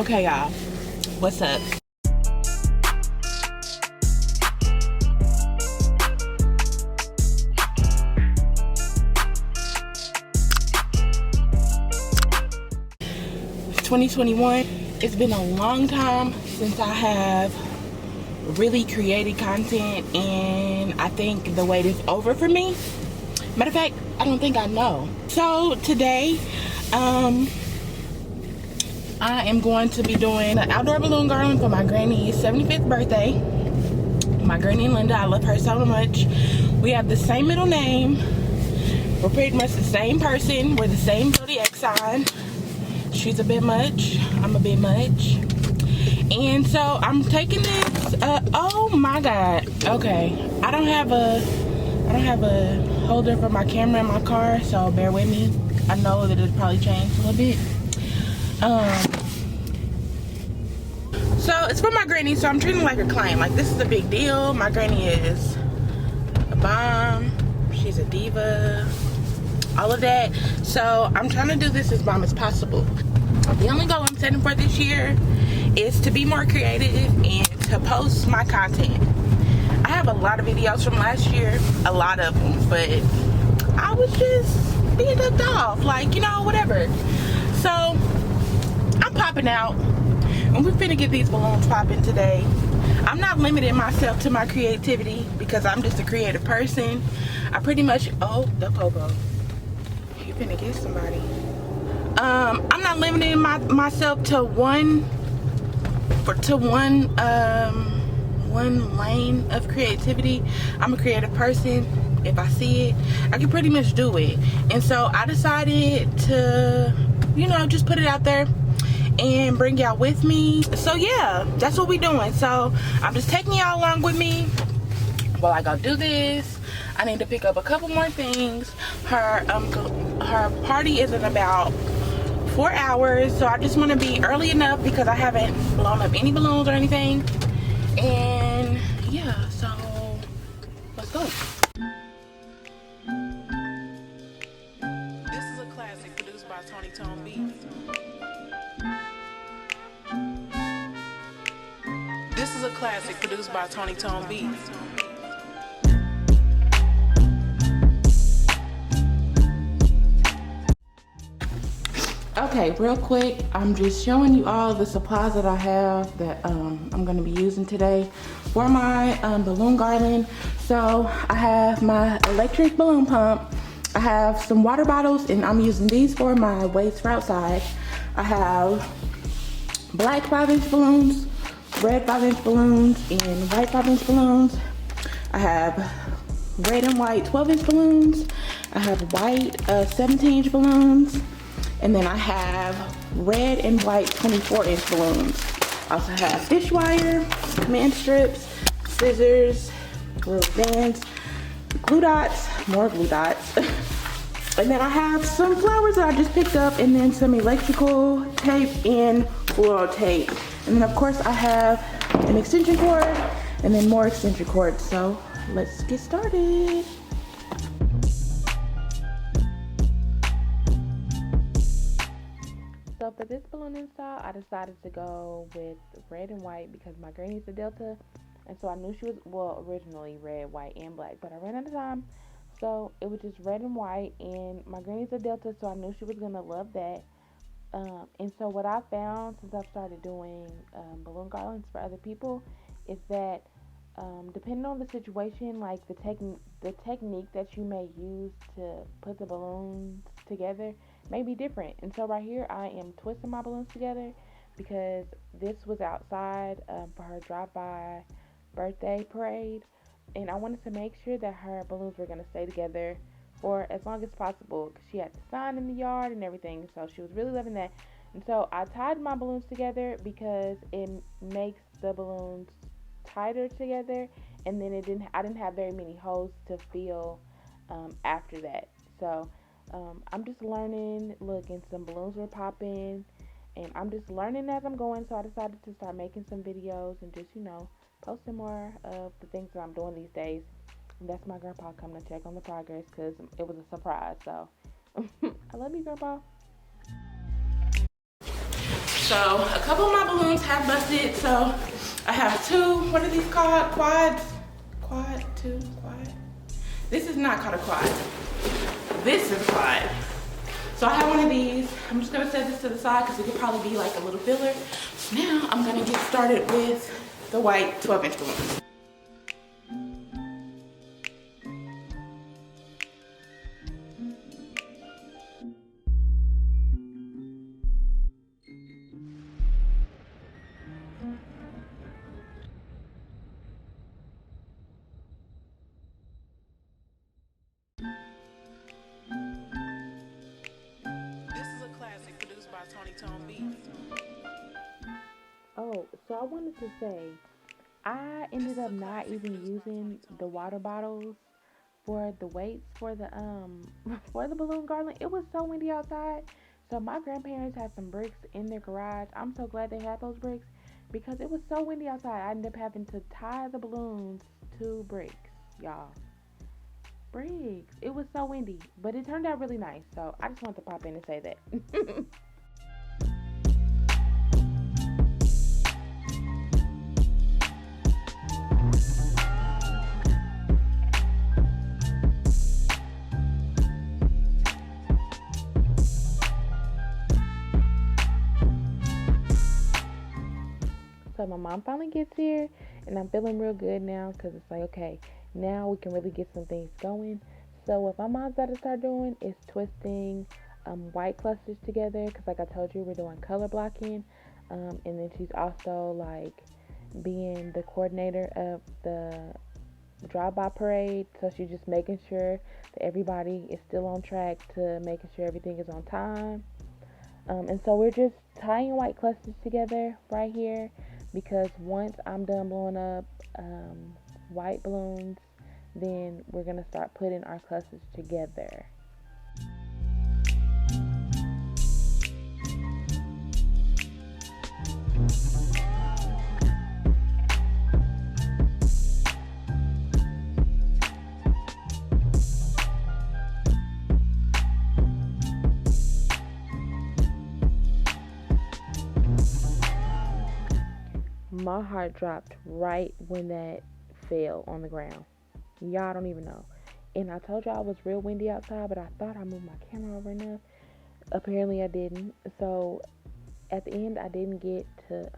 Okay, y'all, what's up? It's 2021. It's been a long time since I have really created content, and I think the wait is over for me. Matter of fact, I don't think I know. So today, I am going to be doing an outdoor balloon garland for my granny's 75th birthday. My granny Linda, I love her so much. We have the same middle name. We're pretty much the same person. We're the same zodiac sign. She's a bit much. I'm a bit much. And so I'm taking this. Oh my God. Okay. I don't have a holder for my camera in my car, so bear with me. I know that it's probably changed a little bit. So it's for my granny, so I'm treating it like a client. Like, this is a big deal. My granny is a bomb. She's a diva. All of that. So I'm trying to do this as bomb as possible. The only goal I'm setting for this year is to be more creative and to post my content. I have a lot of videos from last year, a lot of them, but I was just being ducked off, like, you know, whatever. So I'm popping out, and we're finna get these balloons popping today. I'm not limiting myself to my creativity because I'm just a creative person. I pretty much, oh, the popo. You finna get somebody. I'm not limiting myself to one lane of creativity. I'm a creative person. If I see it, I can pretty much do it. And so I decided to, you know, just put it out there and bring y'all with me. So yeah, that's what we doing. So I'm just taking y'all along with me while I go do this. I need to pick up a couple more things. Her party is in about 4 hours, so I just want to be early enough because I haven't blown up any balloons or anything. And yeah, so let's go. This is a classic produced by Tony Tone Beats. This is a classic produced by Tony Tone Beats. Okay, real quick, I'm just showing you all the supplies that I have that I'm going to be using today for my balloon garland. So I have my electric balloon pump. I have some water bottles, and I'm using these for my waste for outside. I have black 5-inch balloons, red 5-inch balloons, and white 5-inch balloons. I have red and white 12-inch balloons. I have white 17-inch balloons. And then I have red and white 24-inch balloons. I also have fish wire, command strips, scissors, glue bands, glue dots, more glue dots. And then I have some flowers that I just picked up, and then some electrical tape and floral tape. And then of course I have an extension cord and then more extension cords. So let's get started. So for this balloon install, I decided to go with red and white because my granny's a Delta, and so I knew she was, well, originally red, white, and black, but I ran out of time, so it was just red and white, and my granny's a Delta, so I knew she was gonna love that. And so what I found since I've started doing balloon garlands for other people is that depending on the situation, like the technique that you may use to put the balloons together may be different. And so right here I am twisting my balloons together because this was outside for her drive-by birthday parade, and I wanted to make sure that her balloons were going to stay together for as long as possible because she had the sign in the yard and everything, so she was really loving that. And so I tied my balloons together because it makes the balloons tighter together, and then I didn't have very many holes to fill after that. So I'm just learning. Look, and some balloons were popping, and I'm just learning as I'm going. So I decided to start making some videos and just, you know, posting more of the things that I'm doing these days. And that's my grandpa coming to check on the progress because it was a surprise. So I love you, Grandpa. So a couple of my balloons have busted. So I have two, what are these called? Quads? Quad? This is not called a quad. This is a quad. So I have one of these. I'm just gonna set this to the side because it could probably be like a little filler. So now I'm gonna get started with the white 12-inch balloons. Oh, so I wanted to say, I ended up not even using the water bottles for the weights for the for the balloon garland. It was so windy outside. So my grandparents had some bricks in their garage. I'm so glad they had those bricks because it was so windy outside. I ended up having to tie the balloons to bricks, y'all. Bricks. It was so windy, but it turned out really nice. So I just wanted to pop in and say that. So my mom finally gets here, and I'm feeling real good now because it's like, okay, now we can really get some things going. So what my mom's about to start doing is twisting white clusters together because, like I told you, we're doing color blocking. And then she's also like being the coordinator of the drive-by parade. So she's just making sure that everybody is still on track to making sure everything is on time. And so we're just tying white clusters together right here because once I'm done blowing up white balloons, then we're going to start putting our clusters together. My heart dropped right when that fell on the ground. Y'all don't even know. And I told y'all it was real windy outside, but I thought I moved my camera over enough. Apparently I didn't. So at the end, I didn't get to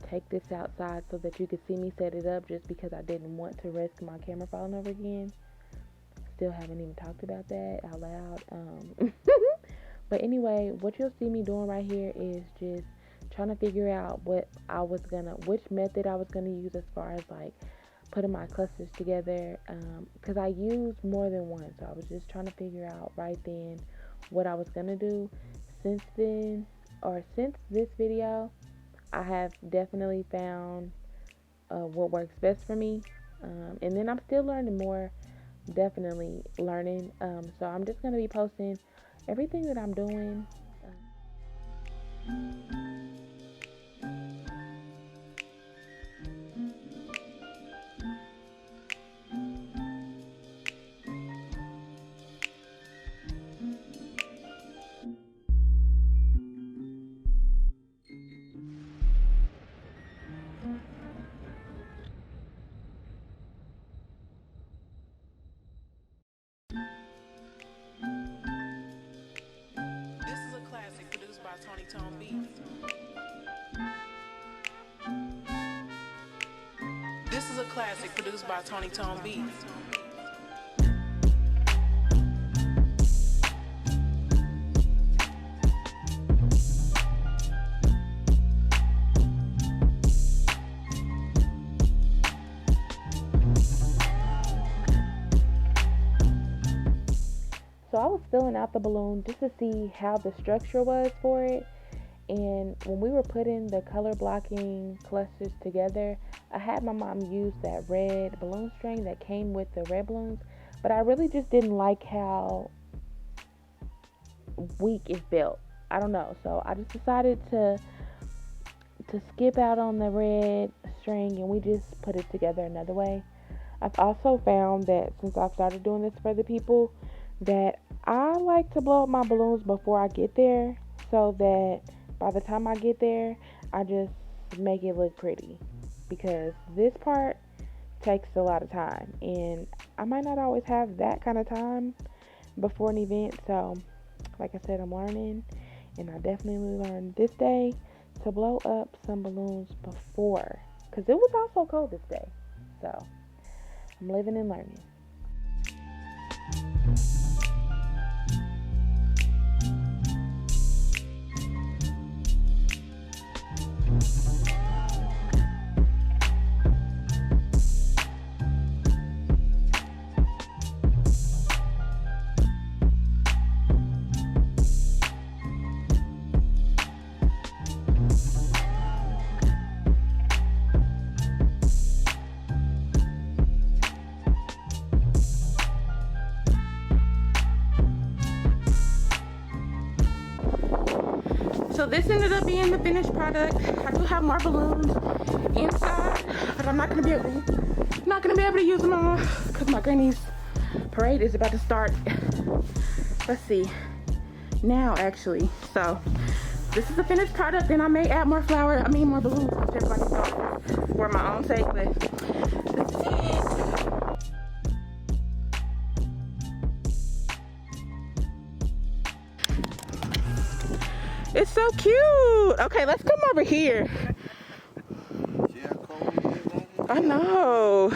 take this outside so that you could see me set it up just because I didn't want to risk my camera falling over again. Still haven't even talked about that out loud. But anyway, what you'll see me doing right here is just trying to figure out which method I was gonna use as far as like putting my clusters together, because I used more than one, so I was just trying to figure out right then what I was gonna do. Since this video, I have definitely found what works best for me, and then I'm still learning more, definitely learning. So I'm just gonna be posting everything that I'm doing. This is a classic produced by Tony Tone Beats. So I was filling out the balloon just to see how the structure was for it. And when we were putting the color blocking clusters together, I had my mom use that red balloon string that came with the red balloons, but I really just didn't like how weak it felt. I don't know. So I just decided to skip out on the red string and we just put it together another way. I've also found that since I've started doing this for the people, that I like to blow up my balloons before I get there so that by the time I get there, I just make it look pretty, because this part takes a lot of time, and I might not always have that kind of time before an event. So like I said, I'm learning, and I definitely learned this day to blow up some balloons before, because it was also cold this day. So I'm living and learning. So this ended up being the finished product. I do have more balloons inside, but I'm not gonna be able to use them all because my granny's parade is about to start. Let's see, now actually. So this is the finished product, and I may add more more balloons, whichever I can for my own sake. But this is it. It's so cute. Okay, let's come over here. I know.